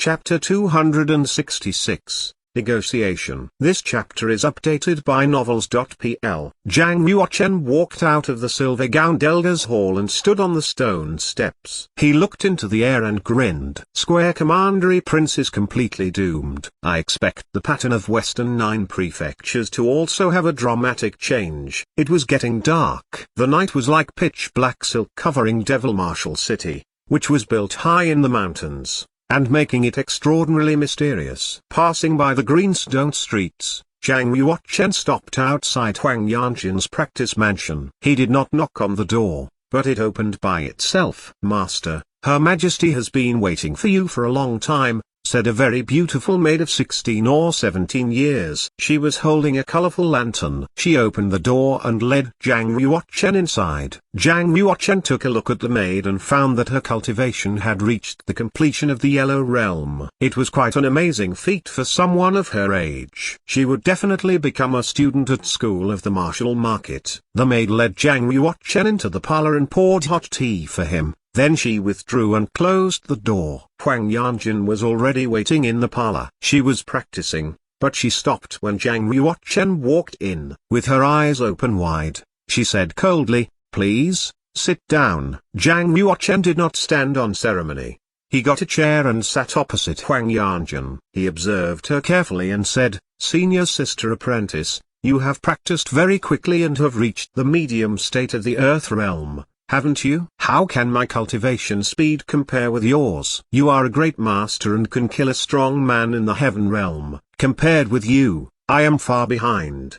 Chapter 266, Negotiation. This chapter is updated by Novels.pl. Zhang Yuochen walked out of the silver-gowned elders' hall and stood on the stone steps. He looked into the air and grinned. Square Commandery Prince is completely doomed. I expect the pattern of Western 9 prefectures to also have a dramatic change. It was getting dark. The night was like pitch black silk covering Devil Marshall City, which was built high in the mountains, and making it extraordinarily mysterious. Passing by the greenstone streets, Zhang Yuochen stopped outside Huang Yanjin's practice mansion. He did not knock on the door, but it opened by itself. "Master, Her Majesty has been waiting for you for a long time," said a very beautiful maid of 16 or 17 years. She was holding a colorful lantern. She opened the door and led Zhang Yuochen inside. Zhang Yuochen took a look at the maid and found that her cultivation had reached the completion of the Yellow Realm. It was quite an amazing feat for someone of her age. She would definitely become a student at School of the Martial Market. The maid led Zhang Yuochen into the parlor and poured hot tea for him. Then she withdrew and closed the door. Huang Yanjin was already waiting in the parlor. She was practicing, but she stopped when Zhang Yuochen walked in. With her eyes open wide, she said coldly, "Please, sit down." Zhang Yuochen did not stand on ceremony. He got a chair and sat opposite Huang Yanjin. He observed her carefully and said, "Senior sister apprentice, you have practiced very quickly and have reached the medium state of the Earth Realm, haven't you? How can my cultivation speed compare with yours? You are a great master and can kill a strong man in the Heaven Realm. Compared with you, I am far behind."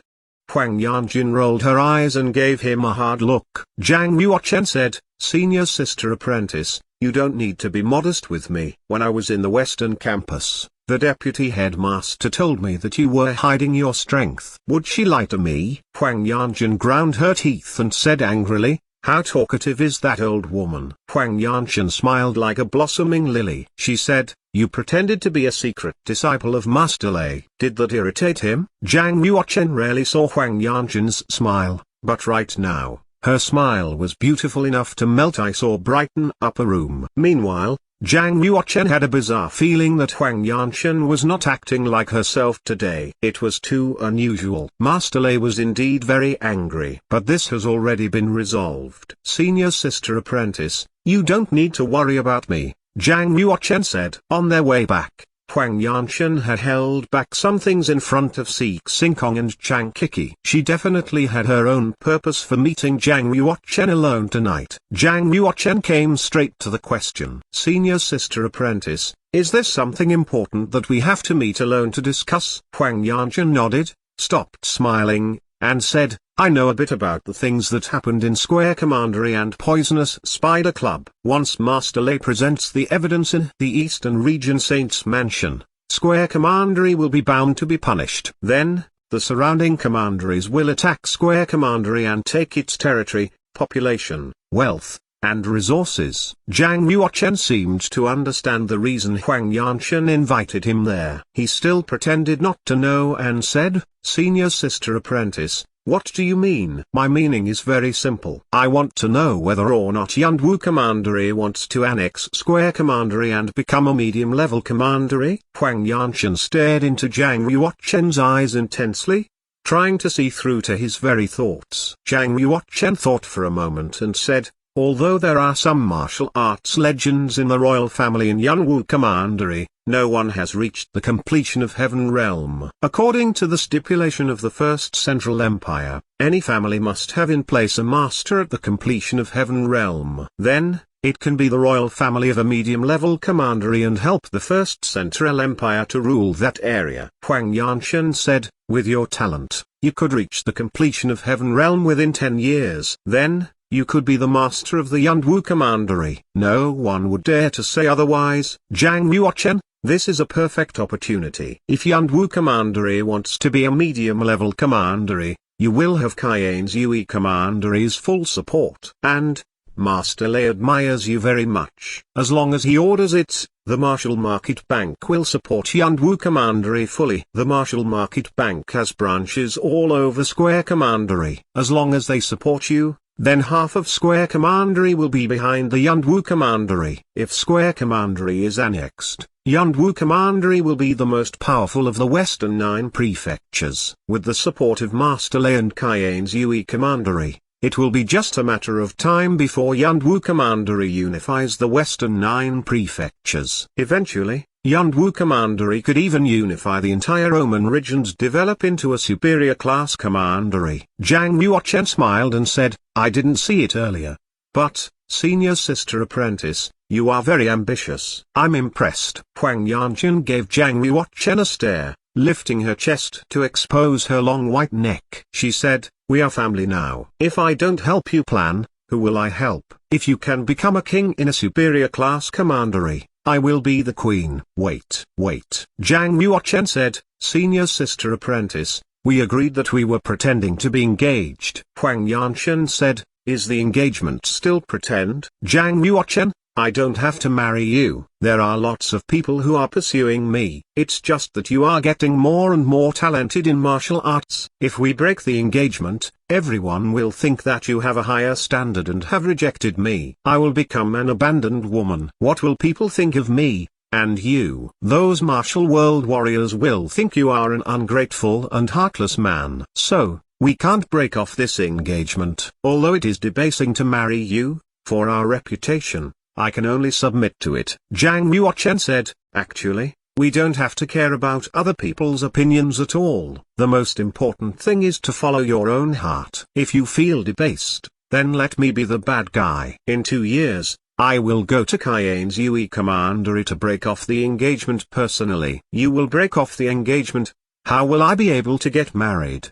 Huang Yanjin rolled her eyes and gave him a hard look. Zhang Yuochen said, "Senior sister apprentice, you don't need to be modest with me. When I was in the Western Campus, the deputy headmaster told me that you were hiding your strength. Would she lie to me?" Huang Yanjin ground her teeth and said angrily, "How talkative is that old woman?" Huang Yanjin smiled like a blossoming lily. She said, "You pretended to be a secret disciple of Master Lei. Did that irritate him?" Zhang Yuochen rarely saw Huang Yanjin's smile, but right now, her smile was beautiful enough to melt ice or brighten up a room. Meanwhile, Zhang Yuochen had a bizarre feeling that Huang Yanjin was not acting like herself today. It was too unusual. Master Lei was indeed very angry. But this has already been resolved. "Senior sister apprentice, you don't need to worry about me," Zhang Yuochen said. On their way back, Huang Yanjin had held back some things in front of Si Xingkong and Chang Kiki. She definitely had her own purpose for meeting Zhang Yuochen alone tonight. Zhang Yuochen came straight to the question. "Senior sister apprentice, is there something important that we have to meet alone to discuss?" Huang Yanjin nodded, stopped smiling, and said, "I know a bit about the things that happened in Square Commandery and Poisonous Spider Club. Once Master Lei presents the evidence in the Eastern Region Saint's Mansion, Square Commandery will be bound to be punished. Then, the surrounding commanderies will attack Square Commandery and take its territory, population, wealth, and resources." Zhang Yuochen seemed to understand the reason Huang Yanjin invited him there. He still pretended not to know and said, "Senior sister apprentice, what do you mean?" "My meaning is very simple. I want to know whether or not Yunwu Commandery wants to annex Square Commandery and become a medium-level commandery." Huang Yanjin stared into Zhang Yuochen's eyes intensely, trying to see through to his very thoughts. Zhang Yuochen thought for a moment and said, "Although there are some martial arts legends in the royal family in Yunwu Commandery, no one has reached the completion of Heaven Realm. According to the stipulation of the First Central Empire, any family must have in place a master at the completion of Heaven Realm. Then, it can be the royal family of a medium-level commandery and help the First Central Empire to rule that area." Huang Yanjin said, "With your talent, you could reach the completion of Heaven Realm within 10 years. Then, you could be the master of the Yunwu Commandery. No one would dare to say otherwise." Zhang Yuochen, this is a perfect opportunity. If Yunwu Commandery wants to be a medium-level commandery, you will have Cayenne Yue Commandery's full support. And, Master Lei admires you very much. As long as he orders it, the Martial Market Bank will support Yunwu Commandery fully. The Martial Market Bank has branches all over Square Commandery. As long as they support you, then half of Square Commandery will be behind the Yunwu Commandery. If Square Commandery is annexed, Yunwu Commandery will be the most powerful of the Western 9 prefectures. With the support of Master Lei and Cayenne's Yue Commandery, it will be just a matter of time before Yunwu Commandery unifies the Western 9 prefectures. Eventually, Yunwu Commandery could even unify the entire Oman region and develop into a superior class commandery. Zhang Yuochen smiled and said, I didn't see it earlier. But, senior sister apprentice, you are very ambitious. I'm impressed. Huang Yanqian gave Zhang Yuochen a stare, lifting her chest to expose her long white neck. She said, we are family now. If I don't help you plan, who will I help? If you can become a king in a superior class commandery, I will be the queen. Wait. Zhang Yuochen said, senior sister apprentice, we agreed that we were pretending to be engaged. Huang Yanqian said, is the engagement still pretend? Zhang Yuochen, I don't have to marry you. There are lots of people who are pursuing me. It's just that you are getting more and more talented in martial arts. If we break the engagement, everyone will think that you have a higher standard and have rejected me. I will become an abandoned woman. What will people think of me, and you? Those martial world warriors will think you are an ungrateful and heartless man. So, we can't break off this engagement. Although it is debasing to marry you, for our reputation, I can only submit to it. Zhang Yuochen said, actually, we don't have to care about other people's opinions at all. The most important thing is to follow your own heart. If you feel debased, then let me be the bad guy. In 2 years, I will go to Cayenne's Yue Commandery to break off the engagement personally. You will break off the engagement? How will I be able to get married?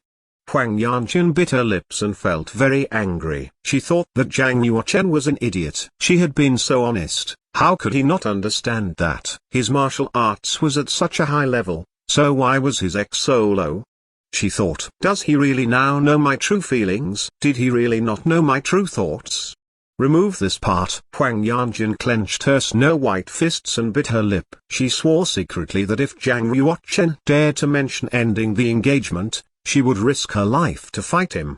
Huang Yanqian bit her lips and felt very angry. She thought that Zhang Yuochen was an idiot. She had been so honest, how could he not understand that? His martial arts was at such a high level, so why was his ex so low? She thought, does he really now know my true feelings? Did he really not know my true thoughts? Remove this part. Huang Yanqian clenched her snow-white fists and bit her lip. She swore secretly that if Zhang Yuochen dared to mention ending the engagement, she would risk her life to fight him.